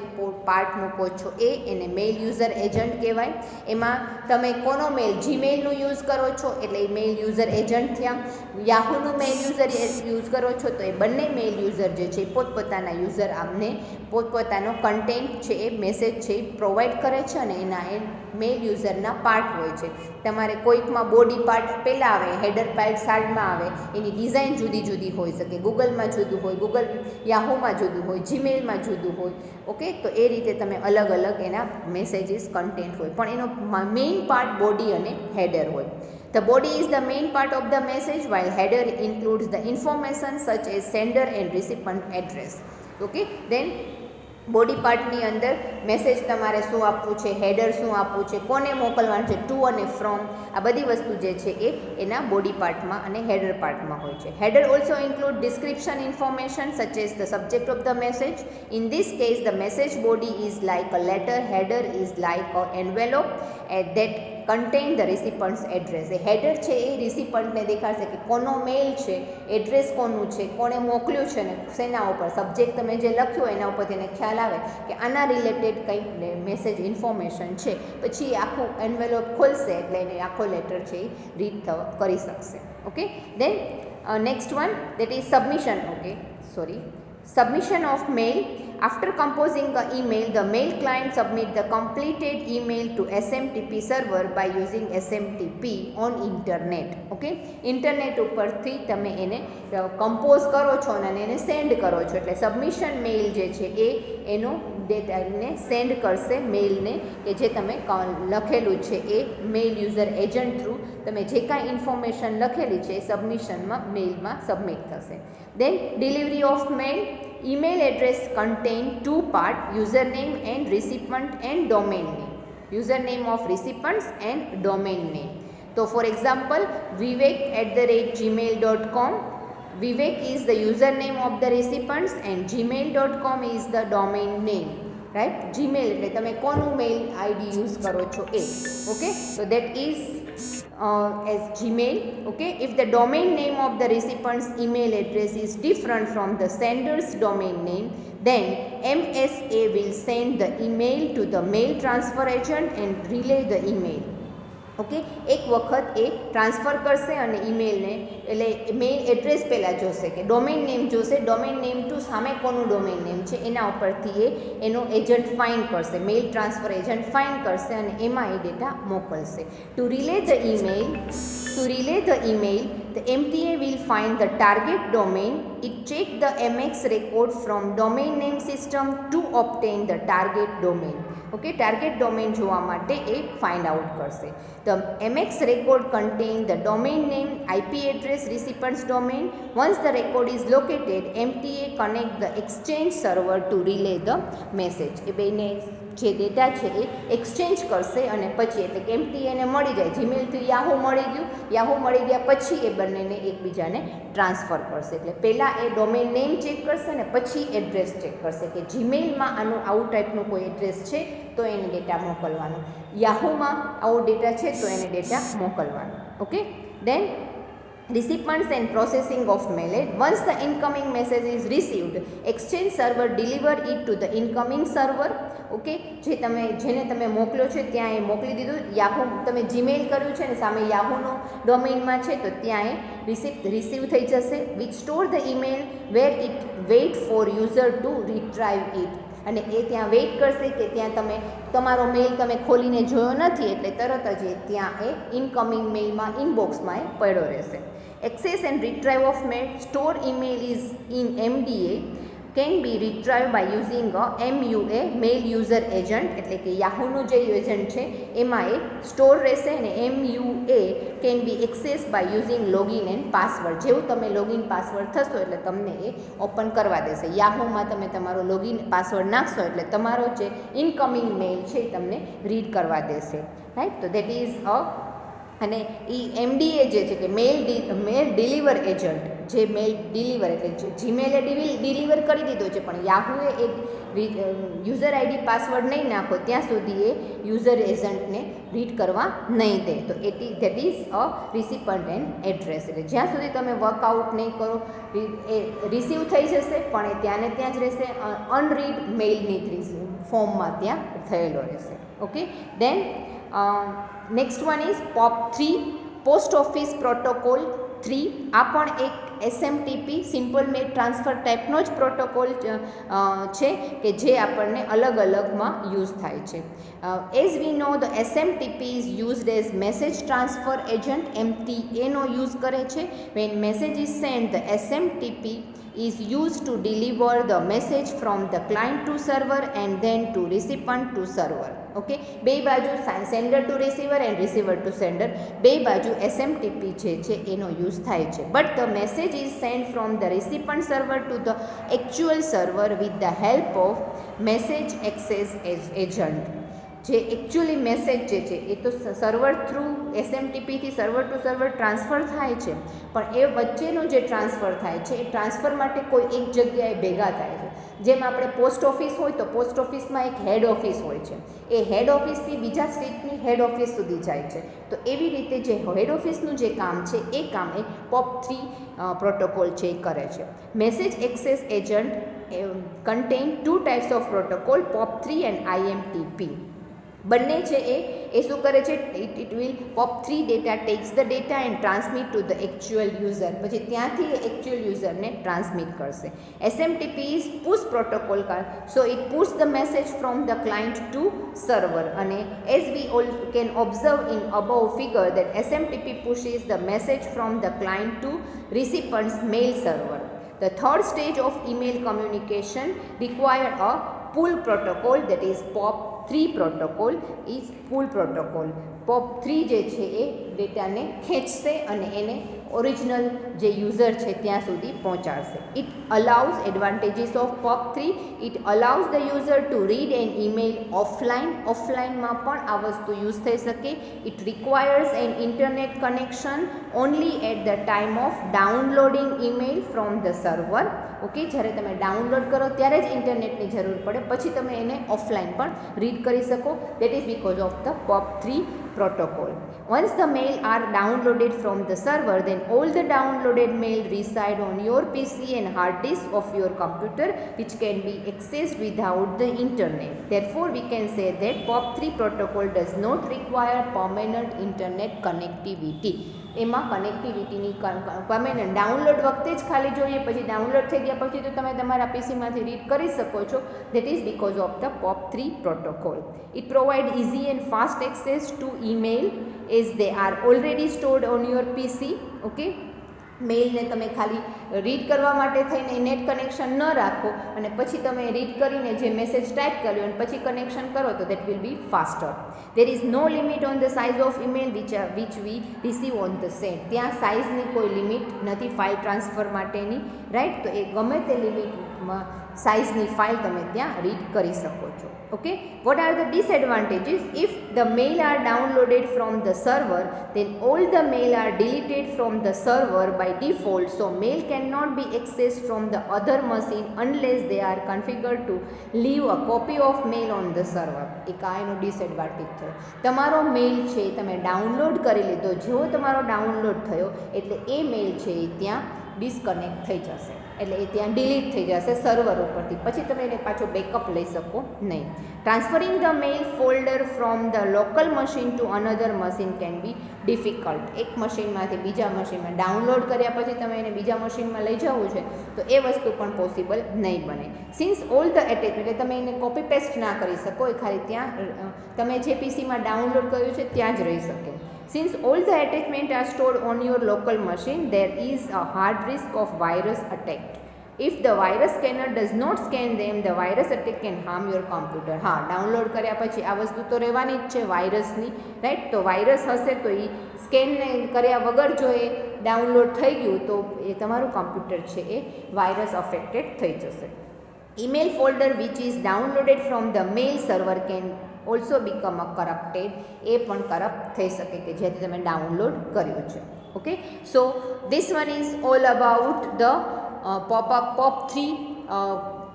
પાર્ટ મૂકો છો એને મેલ યુઝર એજન્ટ કહેવાય. એમાં તમે કોનો મેલ, જીમેલનું યુઝ કરો છો એટલે મેલ યુઝર એજન્ટ થયા. યાહૂનું મેલ યુઝર યુઝ કરો છો તો એ બંને મેલ યુઝર જે છે પોતપોતાના યુઝર આમને પોતપોતાનો કન્ટેન્ટ છે એ મેસેજ છે એ પ્રોવાઈડ કરે છે અને એના એ મેલ યુઝરના પાર્ટ હોય છે. તમારે કોઈકમાં બોડી પાર્ટ પહેલાં આવે, હેડર પાર્ટ સાઈડમાં આવે, એની ડિઝાઇન જુદી જુદી હોઈ શકે. ગૂગલમાં જુદું હોય, યાહૂમાં જુદું હોય, જીમેલમાં જુદું હોય. ઓકે, તો એ રીતે તમે અલગ અલગ એના મેસેજીસ કન્ટેન્ટ હોય, પણ એનો મેઇન પાર્ટ બોડી અને હેડર હોય. The body is the main part of the message while header includes the information such as sender and recipient address. Okay, then body પાર્ટની અંદર મેસેજ તમારે શું આપવું છે, હેડર શું આપવું છે, કોને મોકલવાનું છે, ટુ અને ફ્રોમ, આ બધી વસ્તુ જે છે એ એના બોડી પાર્ટમાં અને હેડર પાર્ટમાં હોય છે. Header also include description information such as the subject of the message. In this case the message body is like a letter, header is like a envelope that contain the recipient's address. A header છે એ રિસિપન્ટને દેખાડશે કે કોનો મેલ છે, એડ્રેસ કોનું છે, કોણે મોકલ્યું છે ને શેના ઉપર, સબ્જેક્ટ તમે જે લખ્યો એના ઉપર તેને ખ્યાલ આવે કે આના રિલેટેડ કંઈક મેસેજ ઇન્ફોર્મેશન છે. પછી આખું એન્વેલોપ ખોલશે એટલે એને આખો લેટર છે એ રીડ કરી શકશે. Okay, then next one that is submission. Okay, submission of mail. After composing the email, the mail client submit the completed email to SMTP server by using SMTP on internet. Okay, internet ઉપરથી તમે એને કમ્પોઝ કરો છો અને એને સેન્ડ કરો છો એટલે સબમિશન મેઇલ જે છે એ એનો ડેટાને સેન્ડ કરશે મેઇલને કે જે તમે લખેલું છે એ મેઇલ યુઝર એજન્ટ થ્રુ તમે જે કાંઈ ઇન્ફોર્મેશન લખેલી છે એ સબમિશનમાં મેઇલમાં સબમિટ થશે. Then delivery of mail. Email address contain two part, username and recipient and domain name. Username of recipients and domain name. So for example, vivek@gmail.com. Vivek is the username of the recipients and gmail.com is the domain name. Right? Gmail એટલે તમે કોનું મેલ ID યુઝ કરો છો એ. Okay, so that is as Gmail. Okay, if the domain name of the recipient's email address is different from the sender's domain name, then MSA will send the email to the mail transfer agent and relay the email. Okay, એક વખત એ ટ્રાન્સફર કરશે અને ઈમેલને એટલે મેઇલ એડ્રેસ પહેલાં જોશે કે ડોમેન નેમ જોશે, ડોમેન નેમ ટુ સામે કોનું ડોમેન નેમ છે એના ઉપરથી એ એનો એજન્ટ ફાઇન્ડ કરશે, મેઇલ ટ્રાન્સફર એજન્ટ ફાઇન્ડ કરશે અને એમાં એ ડેટા મોકલશે. To relay the email, the MTA will find the target domain. It check the MX record from domain name system to obtain the target domain. Okay, target domain જોવા માટે એ find out કરશે. The MX record contain the domain name, IP address, recipient's domain. Once the record is located, MTA connect the exchange server to relay the message. એ બેને જે ડેટા છે એ એક્સચેન્જ કરશે અને પછી એટલે કે MTA મળી જાય. જીમેલથી યાહૂ મળી ગયું, યાહૂ મળી ગયા પછી એ બંનેને એકબીજાને ટ્રાન્સફર કરશે. એટલે પહેલાં એ ડોમેન નેમ ચેક કરશે ને પછી એડ્રેસ ચેક કરશે કે જીમેલમાં આવું ટાઈપનું કોઈ એડ્રેસ છે તો એને ડેટા મોકલવાનો, યાહૂમાં આવો ડેટા છે તો એને ડેટા મોકલવાનો. Okay, then recipients and processing of mail. Once the incoming message is received, exchange server deliver it to the incoming server. Okay, જેને તમે મોકલ્યો છે ત્યાં એ મોકલી દીધું. યાહુ તમે જીમેલ કર્યું છે ને સામે યાહુનો ડોમેઇનમાં છે તો ત્યાં એ રિસીવ થઈ જશે. Which store the email where it wait for user to retrieve it. અને એ ત્યાં વેઇટ કરશે કે ત્યાં તમે તમારો મેઇલ તમે ખોલીને જોયો નથી એટલે તરત જ ત્યાં એ ઇનકમિંગ મેઇલમાં ઇનબોક્સમાં એ પડ્યો રહેશે. Access and retrieve of mail. Store email is in MDA can be retrieved by using a MUA mail user agent. એટલે કે યાહુનું જે એજન્ટ છે એમાં એ સ્ટોર રહેશે અને MUA can be accessed by using login and password. જેવું તમે લોગિન પાસવર્ડ થશો એટલે તમને એ ઓપન કરવા દેશે. યાહુમાં તમે તમારો લોગિન પાસવર્ડ નાખશો એટલે તમારો જે ઇનકમિંગ મેઇલ છે એ તમને રીડ કરવા દેશે. રાઈટ, તો દેટ ઇઝ અ અને એ MDA જે છે કે મેલ ડિલિવર એજન્ટ, જે મેલ ડિલિવર એટલે જીમેલે ડિલિવર કરી દીધો છે પણ યાહુએ એક યુઝર આઈડી પાસવર્ડ નહીં નાખો ત્યાં સુધી એ યુઝર એજન્ટને રીડ કરવા નહીં દે. તો that is a recipient and address. એટલે જ્યાં સુધી તમે વર્કઆઉટ નહીં કરો એ રિસીવ થઈ જશે પણ એ ત્યાં ને ત્યાં જ રહેશે, અનરીડ મેઇલની ફોર્મમાં ત્યાં થયેલો રહેશે. Okay, then next one is POP3 post office protocol 3. આ પણ એક SMTP સિમ્પલ મેલ ટ્રાન્સફર ટાઈપનો જ પ્રોટોકોલ છે કે જે આપણને અલગ અલગમાં યુઝ થાય છે. As we know the SMTP is used as message transfer agent, MTA નો યુઝ કરે છે. When message is send the SMTP is used to deliver the message from the client to server and then to recipient to server. ઓકે, બે બાજુ sender to receiver and receiver to sender બે બાજુ SMTP જે છે એનો યુઝ થાય છે. But the message is send from the recipient server to the actual server with the help of message access agent. જે એકચ્યુઅલી મેસેજ જે છે એ તો સર્વર થ્રુ SMTPથી સર્વર ટુ સર્વર ટ્રાન્સફર થાય છે પણ એ વચ્ચેનું જે ટ્રાન્સફર થાય છે એ ટ્રાન્સફર માટે કોઈ એક જગ્યાએ ભેગા થાય છે. જેમ આપણે પોસ્ટ ઓફિસ હોય તો પોસ્ટ ઓફિસમાં એક હેડ ઓફિસ હોય છે, એ હેડ ઓફિસથી બીજા સ્ટેટની હેડ ઓફિસ સુધી જાય છે. તો એવી રીતે જે હેડ ઓફિસનું જે કામ છે એ કામ એ POP3 પ્રોટોકોલ છે એ કરે છે. Message access agent contain 2 types of protocol, POP3 and IMTP. બંને છે એ શું કરે છે, it will POP3 data takes the data and transmit to the actual user. પછી ત્યાંથી એકચ્યુઅલ યુઝરને ટ્રાન્સમિટ કરશે. SMTP is push protocol, so it push the message from the client to server. અને as we all can observe in above figure that SMTP pushes the message from the client to recipient's mail server. The third stage of email communication require a pull protocol, that is POP3 protocol is pull protocol. POP3 જે છે એ ડેટાને ખેંચશે અને એને ઓરિજિનલ જે યુઝર છે ત્યાં સુધી પહોંચાડશે. It allows advantages of POP3. It allows the user to read an email ઓફલાઈનમાં પણ આ વસ્તુ યુઝ થઈ શકે. It requires an internet connection only at the time of downloading email from the server. Okay, જ્યારે તમે ડાઉનલોડ કરો ત્યારે જ ઇન્ટરનેટની જરૂર પડે, પછી તમે એને ઓફલાઈન પણ રીડ કરી શકો. That is because of the POP3 protocol. Once the mail are downloaded from the server, then all the downloaded mail reside on your PC and hard disk of your computer, which can be accessed without the internet. Therefore, we can say that POP3 protocol does not require permanent internet connectivity. એમાં કનેક્ટિવિટીની પરમેનન્ટ ડાઉનલોડ વખતે જ ખાલી જોઈએ, પછી ડાઉનલોડ થઈ ગયા પછી તો તમે તમારા પીસીમાંથી રીડ કરી શકો છો. That is because of the POP3 protocol. It provide easy and fast access to email as they are already stored on your PC. Okay, મેઇલને તમે ખાલી રીડ કરવા માટે થઈને નેટ કનેક્શન ન રાખો અને પછી તમે રીડ કરીને જે મેસેજ ટાઈપ કર્યો અને પછી કનેક્શન કરો તો that will be faster. There is no limit on the size of email which we receive on the send. ત્યાં સાઇઝની કોઈ લિમિટ નથી ફાઇલ ટ્રાન્સફર માટેની, રાઈટ. તો એ ગમે તે લિમિટમાં સાઇઝની ફાઇલ તમે ત્યાં રીડ કરી શકો છો. Okay, what are the disadvantages? If the mail are downloaded from the server then all the mail are deleted from the server by default, so mail cannot be accessed from the other machine unless they are configured to leave a copy of mail on the server. એક આ એનો ડિસએડવાન્ટેજ થયો. તમારો મેલ છે તમે ડાઉનલોડ કરી લીધો, જેવો તમારો ડાઉનલોડ થયો એટલે એ મેલ છે એ ત્યાં ડિસ્કનેક્ટ થઈ જશે, એટલે એ ત્યાં ડિલીટ થઈ જશે સર્વર ઉપરથી, પછી તમે એને પાછો બેકઅપ લઈ શકો નહીં. Transferring the mail folder from the local machine to another machine can be difficult. એક મશીનમાંથી બીજા મશીનમાં ડાઉનલોડ કર્યા પછી તમે એને બીજા મશીનમાં લઈ જવું છે તો એ વસ્તુ પણ પોસિબલ નહીં બને. સિન્સ ઓલ ધ એટેચમેન્ટ, એટલે તમે એને કોપી પેસ્ટ ના કરી શકો, એ ખાલી ત્યાં તમે જે પીસીમાં ડાઉનલોડ કર્યું છે ત્યાં જ રહી શકે. Since all the attachments are stored on your local machine, there is a hard risk of virus attack. If the virus scanner does not scan them, the virus attack can harm your computer. હા, ડાઉનલોડ કર્યા પછી આ વસ્તુ તો રહેવાની જ છે વાયરસની, રાઈટ? તો વાયરસ હશે તો એ સ્કેન કર્યા વગર જો એ ડાઉનલોડ થઈ ગયું તો એ તમારું કમ્પ્યુટર છે એ વાયરસ અફેક્ટેડ થઈ જશે. email folder which is downloaded from the mail server can also become a corrupted. એ પણ કરપ્ટ થઈ શકે કે જેથી તમે ડાઉનલોડ કર્યું છે. Okay, so this one is all about the POP3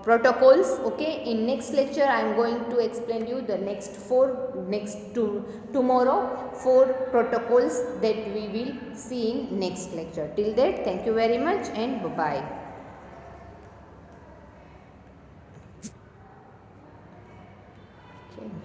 protocols. Okay, in next lecture I am going to explain you the tomorrow 4 protocols that we will see in next lecture. Till that, thank you very much and bye bye. Okay.